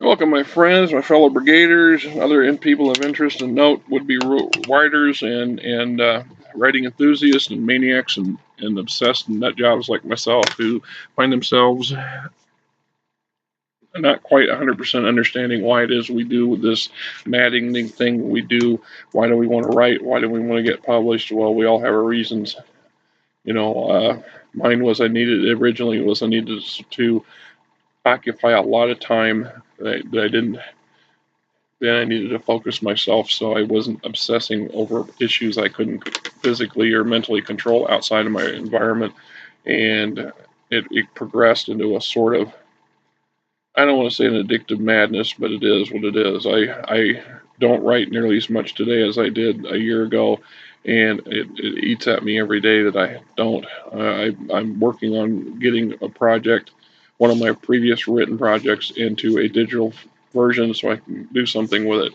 Welcome, my friends, my fellow brigaders, other people of interest and note, would-be writers and writing enthusiasts and maniacs and obsessed nut jobs like myself who find themselves not quite 100% understanding why it is we do this maddening thing we do. Why do we want to write? Why do we want to get published? Well, we all have our reasons. You know, mine was I needed to occupy a lot of time that I didn't. Then I needed to focus myself so I wasn't obsessing over issues I couldn't physically or mentally control outside of my environment. And it progressed into a sort of, I don't want to say an addictive madness, but it is what it is. I don't write nearly as much today as I did a year ago, and it eats at me every day that I don't. I'm working on getting a project, one of my previous written projects, into a digital version so I can do something with it.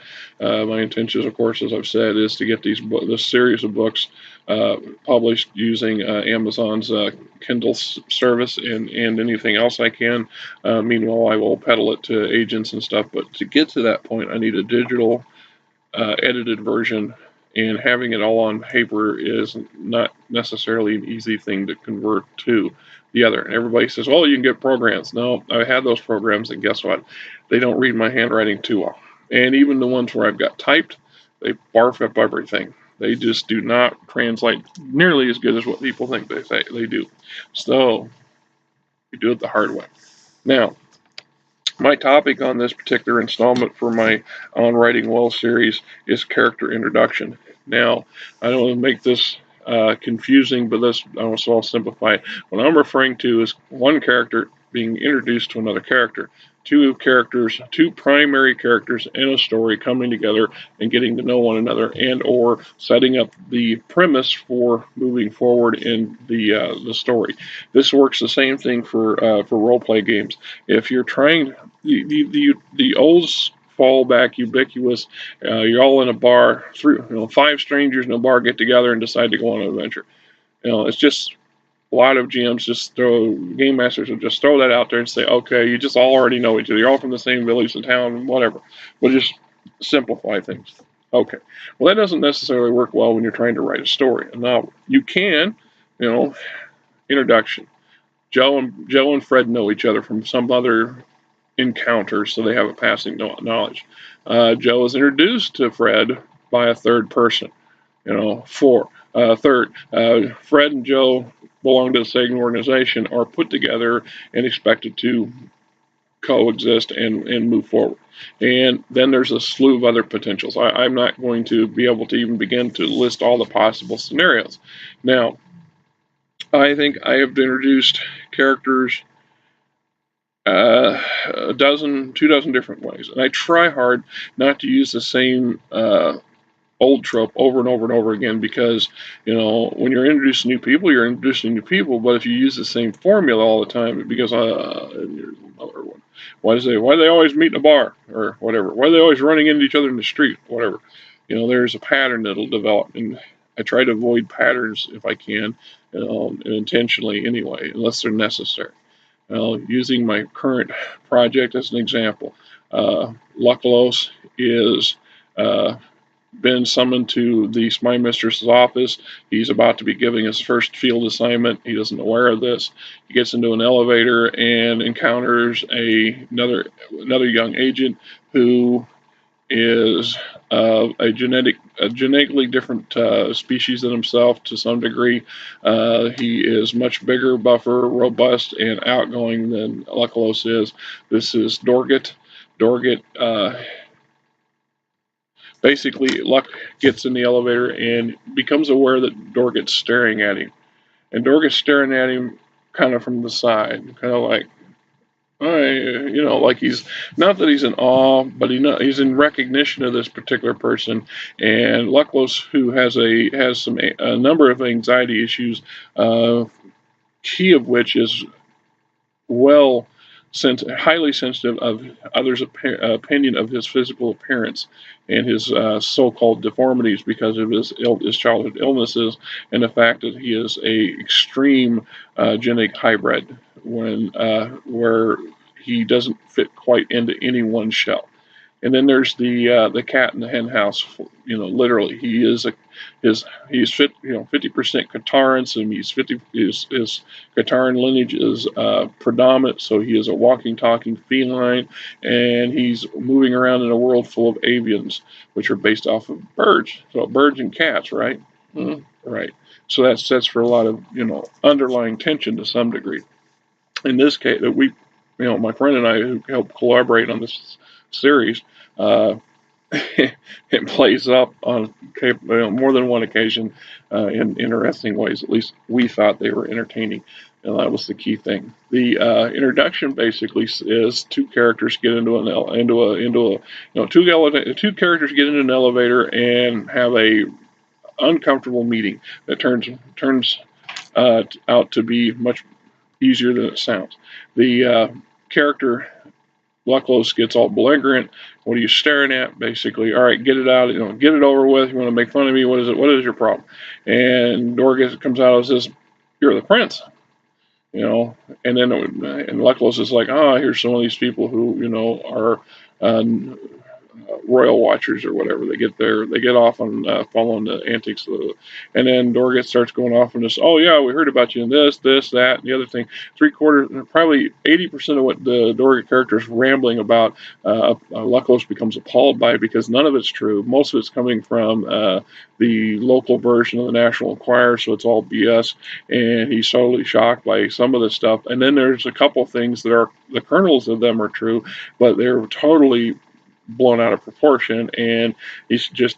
My intention, of course, as I've said, is to get this series of books published using Amazon's Kindle service and anything else I can. Meanwhile, I will peddle it to agents and stuff. But to get to that point, I need a digital edited version, and having it all on paper is not necessarily an easy thing to convert to the other. And everybody says, well, you can get programs. No, I had those programs, and guess what? They don't read my handwriting too well. And even the ones where I've got typed, they barf up everything. They just do not translate nearly as good as what people think they do. So you do it the hard way. Now, my topic on this particular installment for my On Writing Well series is character introduction. Now, I don't want to make this confusing, but I'll simplify it. What I'm referring to is one character being introduced to another character. Two primary characters in a story coming together and getting to know one another, and or setting up the premise for moving forward in the story. This works the same thing for role play games. If you're trying the old fallback ubiquitous, you're all in a bar, five strangers in a bar get together and decide to go on an adventure. It's just a lot of GMs game masters will just throw that out there and say, okay, you just all already know each other. You're all from the same village and town, whatever. We'll just simplify things. Okay. Well, that doesn't necessarily work well when you're trying to write a story. Now, you can, introduction. Joe and Fred know each other from some other encounter, so they have a passing knowledge. Joe is introduced to Fred by a third person. Third, Fred and Joe belong to the same organization, are put together and expected to coexist and move forward. And then there's a slew of other potentials. I'm not going to be able to even begin to list all the possible scenarios. Now, I think I have introduced characters two dozen different ways. And I try hard not to use the same old trope over and over and over again because, when you're introducing new people, you're introducing new people. But if you use the same formula all the time, it becomes, another one. Why do they always meet in a bar or whatever? Why are they always running into each other in the street? Whatever. There's a pattern that'll develop. And I try to avoid patterns if I can, intentionally anyway, unless they're necessary. Using my current project as an example, Luculos is been summoned to the spy mistress's office. He's about to be giving his first field assignment. He isn't aware of this. He gets into an elevator and encounters another young agent who is a genetically different species than himself to some degree. He is much bigger, buffer, robust, and outgoing than Luculos is. This is Dorget. Dorget, basically, Luck gets in the elevator and becomes aware that Dorget's staring at him. And Dorget's staring at him kind of from the side, kind of like, like he's not that he's in awe, but he's in recognition of this particular person. And Luculos, who has a number of anxiety issues, key of which is highly sensitive of others' opinion of his physical appearance and his so-called deformities because of his childhood illnesses and the fact that he is a extreme genetic hybrid where he doesn't fit quite into any one shell. And then there's the cat in the hen house. Literally, he is he's 50% Qataran, and he's 50 his Qataran lineage is predominant. So he is a walking, talking feline, and he's moving around in a world full of avians, which are based off of birds. So birds and cats, right? Right. So that sets for a lot of underlying tension to some degree. In this case, my friend and I who helped collaborate on this series, uh, it plays up on more than one occasion in interesting ways. At least we thought they were entertaining, and that was the key thing. The introduction basically is two characters get into two characters get into an elevator and have a uncomfortable meeting that turns out to be much easier than it sounds. The character Luckless gets all belligerent. What are you staring at? Basically, all right, get it out. Get it over with. You want to make fun of me? What is it? What is your problem? And Dorcas comes out and says, "You're the prince." And then Luckless is like, here's some of these people who are royal watchers or whatever. They get off on following the antics and then Dorget starts going off on this. Oh yeah, we heard about you in this, that, and the other thing. Probably 80% of what the Dorget character is rambling about, Luckless becomes appalled by because none of it's true. Most of it's coming from the local version of the National Enquirer, so it's all BS. And he's totally shocked by some of the stuff. And then there's a couple things that are the kernels of them are true, but they're totally blown out of proportion, and he's just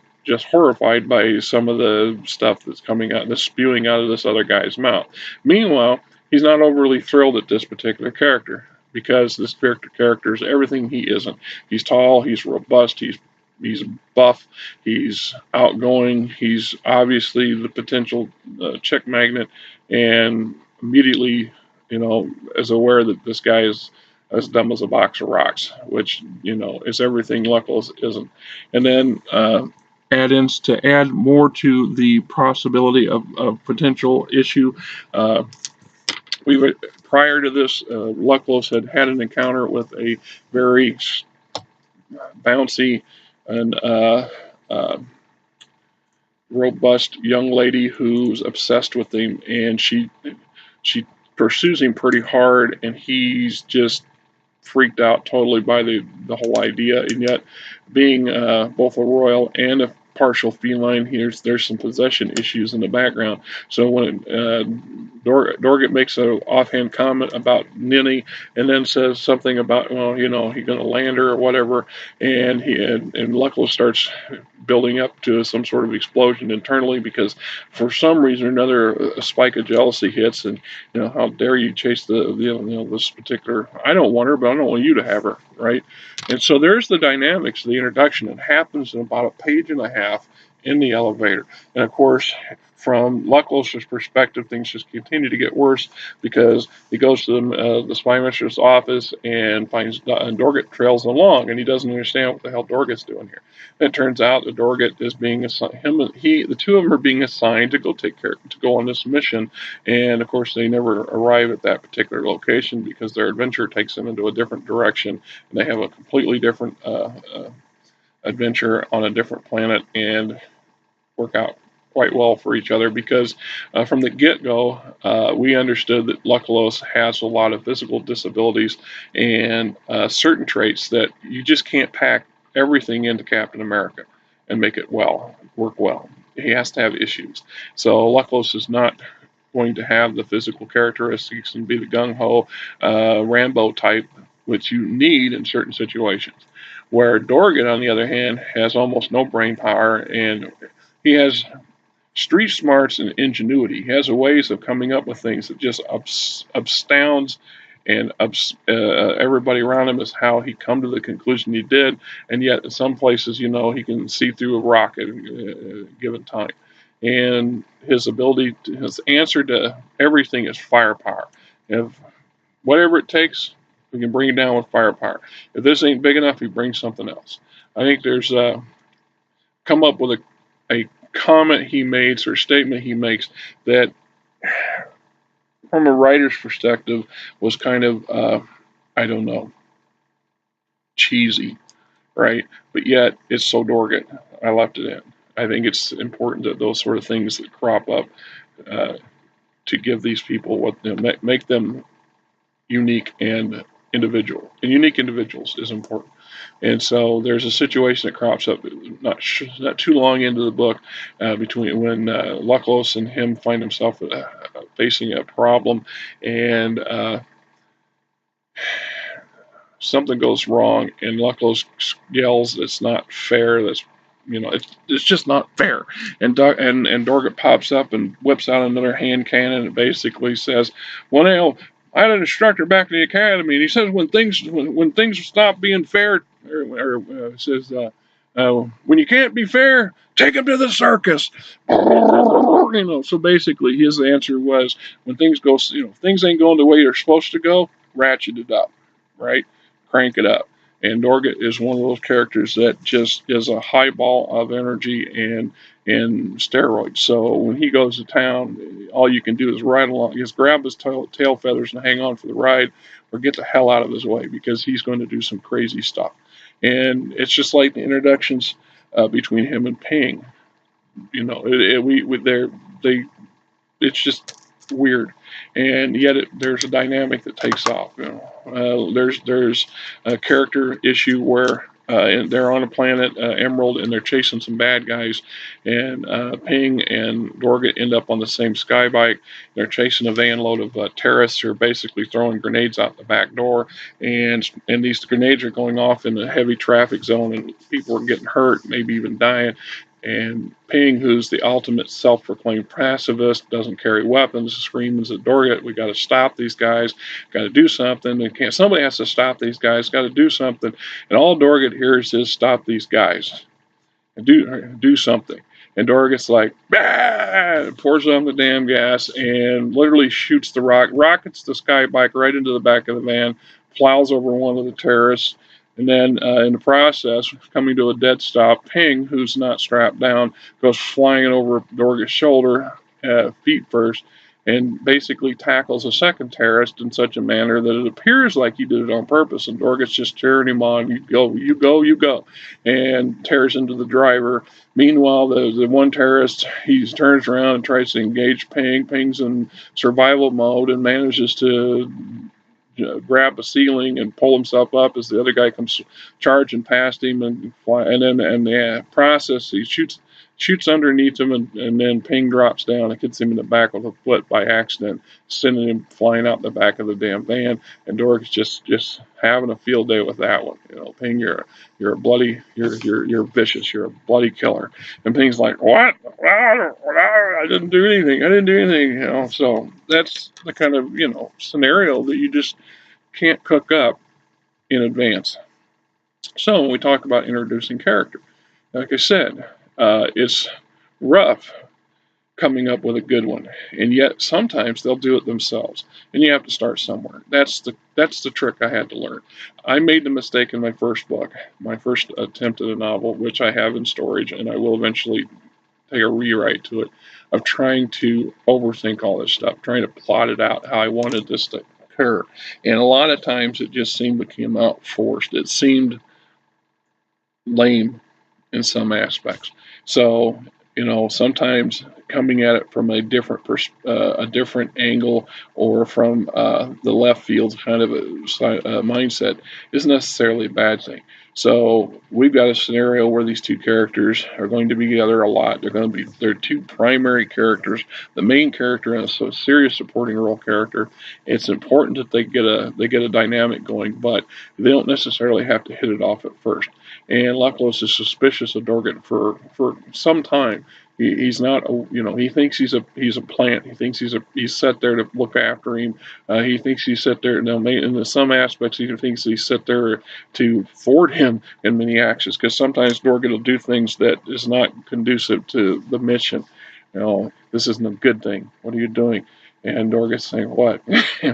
horrified by some of the stuff that's coming out, the spewing out of this other guy's mouth. Meanwhile, he's not overly thrilled at this particular character because this character is everything he isn't. He's tall, he's robust, he's buff, he's outgoing, he's obviously the potential chick magnet, and immediately, is aware that this guy is as dumb as a box of rocks, which is everything Luckless isn't. And then add-ins to add more to the possibility of potential issue. Prior to this, Luckless had an encounter with a very bouncy and robust young lady who's obsessed with him, and she pursues him pretty hard, and he's just freaked out totally by the whole idea. And yet, being both a royal and a partial feline, there's some possession issues in the background. So when Dorget makes an offhand comment about Ninny, and then says something about, he's going to land her or whatever, and Luckless starts building up to some sort of explosion internally because for some reason or another a spike of jealousy hits, and how dare you chase this particular, I don't want her, but I don't want you to have her, right? And so there's the dynamics of the introduction. It happens in about a page and a half in the elevator. And of course, from Luckless's perspective, things just continue to get worse because he goes to the spy master's office and finds Dorget trails along, and he doesn't understand what the hell Dorget's doing here. And it turns out that Dorget is being assigned. The two of them are being assigned to go on this mission, and of course they never arrive at that particular location because their adventure takes them into a different direction, and they have a completely different adventure on a different planet and work out quite well for each other because from the get-go, we understood that Luckless has a lot of physical disabilities and certain traits that you just can't pack everything into Captain America and make it work well. He has to have issues. So Luckless is not going to have the physical characteristics and be the gung-ho Rambo type, which you need in certain situations. Where Dorget, on the other hand, has almost no brain power, and he has street smarts and ingenuity. He has ways of coming up with things that just astounds and everybody around him as how he come to the conclusion he did, and yet in some places, he can see through a rock at a given time. And his answer to everything is firepower. If whatever it takes, we can bring it down with firepower. If this ain't big enough, he brings something else. I think there's come up with a comment he makes or statement he makes that, from a writer's perspective, was kind of I don't know. cheesy, right? But yet it's so Dorgant. I left it in. I think it's important that those sort of things that crop up uh, to give these people what, make them unique and individual. And unique individuals is important. And so there's a situation that crops up not too long into the book between when Lucklos and him find himself facing a problem, and something goes wrong, and Lucklos yells, "It's not fair. That's it's just not fair." And Dorgant pops up and whips out another hand cannon and basically says, "Well, now I had an instructor back in the academy, and he says when things stop being fair, says when you can't be fair, take him to the circus." So basically his answer was when things go, things ain't going the way they're supposed to go, ratchet it up, right? Crank it up. And Dorgant is one of those characters that just is a high ball of energy and steroids. So when he goes to town, all you can do is ride along, just grab his tail feathers and hang on for the ride, or get the hell out of his way because he's going to do some crazy stuff. And it's just like the introductions between him and Ping. They it's just weird, and yet there's a dynamic that takes off. There's a character issue where they're on a planet Emerald and they're chasing some bad guys, and Ping and Dorgant end up on the same sky bike. They're chasing a van load of terrorists who are basically throwing grenades out the back door, and these grenades are going off in a heavy traffic zone, and people are getting hurt, maybe even dying. And Ping, who's the ultimate self-proclaimed pacifist, doesn't carry weapons, screams at Dorgant, "We got to stop these guys, got to do something. Somebody has to stop these guys, got to do something." And all Dorgant hears is, "Stop these guys and do something." And Dorgant's like, "Bah!" Pours on the damn gas and literally shoots the rockets the sky bike right into the back of the van, plows over one of the terrorists, and then in the process, coming to a dead stop, Ping, who's not strapped down, goes flying over Dorgant's shoulder, feet first, and basically tackles a second terrorist in such a manner that it appears like he did it on purpose. And Dorgant's just cheering him on, "You go, you go, you go," and tears into the driver. Meanwhile, the one terrorist, he turns around and tries to engage Ping. Ping's in survival mode and manages to grab a ceiling and pull himself up as the other guy comes charging past him and fly. And then in the process, he shoots underneath him, and then Ping drops down and hits him in the back of the foot by accident, sending him flying out the back of the damn van. And Dorg's just having a field day with that one. Ping, you're a bloody, you're vicious, you're a bloody killer. And Ping's like, "What? I didn't do anything. I didn't do anything." So that's the kind of scenario that you just can't cook up in advance. So when we talk about introducing character, like I said, it's rough coming up with a good one, and yet sometimes they'll do it themselves, and you have to start somewhere. That's the trick I had to learn. I made the mistake in my first book, my first attempt at a novel, which I have in storage, and I will eventually take a rewrite to it, of trying to overthink all this stuff, trying to plot it out how I wanted this to occur. And a lot of times it just seemed to come out forced. It seemed lame in some aspects. So, sometimes coming at it from a different angle, or from the left field kind of a mindset, isn't necessarily a bad thing. So we've got a scenario where these two characters are going to be together a lot. They're two primary characters, the main character and a serious supporting role character. It's important that they get a dynamic going, but they don't necessarily have to hit it off at first. And Lucklos is suspicious of Dorgant for some time. He's not, he thinks he's a plant. He thinks he's set there to look after him. He thinks he's set there. Now, in some aspects, he thinks he's set there to thwart him in many actions, because sometimes Dorgant will do things that is not conducive to the mission. This isn't a good thing. What are you doing? And Dorgant's saying, "What?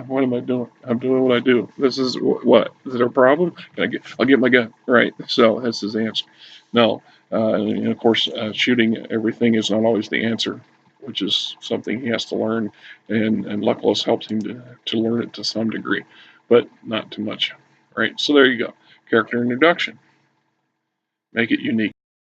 What am I doing? I'm doing what I do. This is what? Is there a problem? I'll get my gun." Right. So that's his answer. No. And of course, shooting everything is not always the answer, which is something he has to learn. And Lucklos helps him to learn it to some degree, but not too much. Right. So there you go. Character introduction. Make it unique.